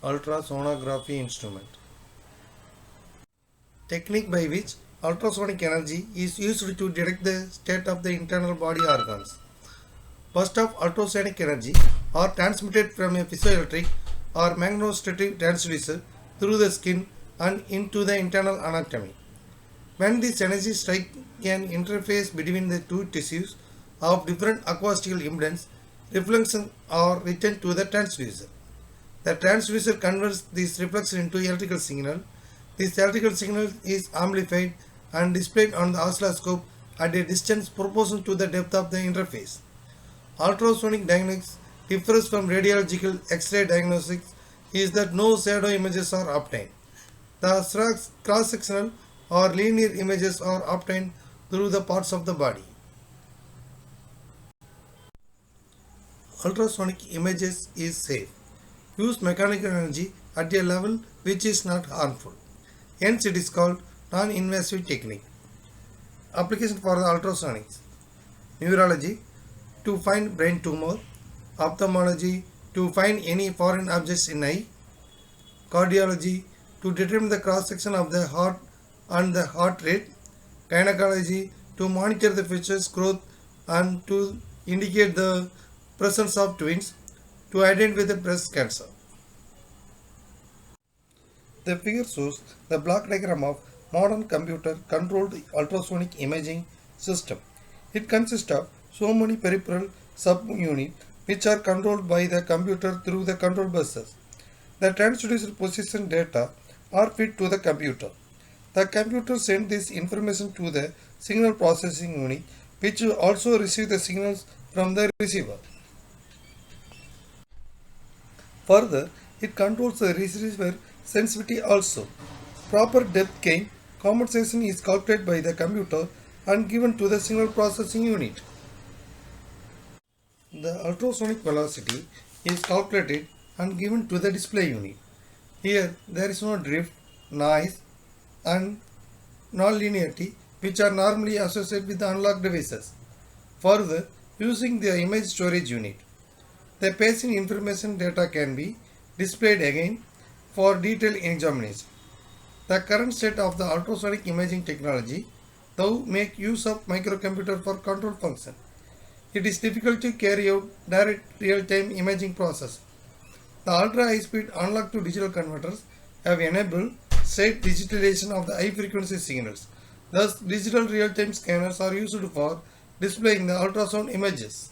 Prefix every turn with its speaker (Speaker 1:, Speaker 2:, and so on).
Speaker 1: Ultrasonography instrument. Technique by which ultrasonic energy is used to detect the state of the internal body organs. Bursts of ultrasonic energy are transmitted from a piezoelectric or magnetostrict transducer through the skin and into the internal anatomy. When this energy strikes an interface between the two tissues of different acoustical impedance, reflection are returned to the transducer. The transducer converts this reflection into electrical signal. This electrical signal is amplified and displayed on the oscilloscope at a distance proportional to the depth of the interface. Ultrasonic diagnostics differs from radiological X-ray diagnostics is that no shadow images are obtained. The cross-sectional or linear images are obtained through the parts of the body. Ultrasonic images is safe. Use mechanical energy at a level which is not harmful. Hence it is called non-invasive technique. Application for the ultrasonics. Neurology to find brain tumor. Ophthalmology to find any foreign objects in eye. Cardiology to determine the cross section of the heart and the heart rate. Gynecology to monitor the fetus growth and to indicate the presence of twins, to identify the breast cancer. The figure shows the block diagram of modern computer controlled ultrasonic imaging system. It consists of so many peripheral subunits which are controlled by the computer through the control buses. The transducer position data are fed to the computer. The computer sends this information to the signal processing unit, which will also receive the signals from the receiver. Further, it controls the receiver sensitivity also. Proper depth gain compensation is calculated by the computer and given to the signal processing unit. The ultrasonic velocity is calculated and given to the display unit. Here there is no drift, noise and non-linearity which are normally associated with the analog devices. Further, using the image storage unit, the patient information data can be displayed again for detailed examination. The current state of the ultrasonic imaging technology thou make use of microcomputer for control function. It is difficult to carry out direct real-time imaging process. The ultra-high-speed analog to digital converters have enabled straight digitalization of the high-frequency signals. Thus, digital real-time scanners are used for displaying the ultrasound images.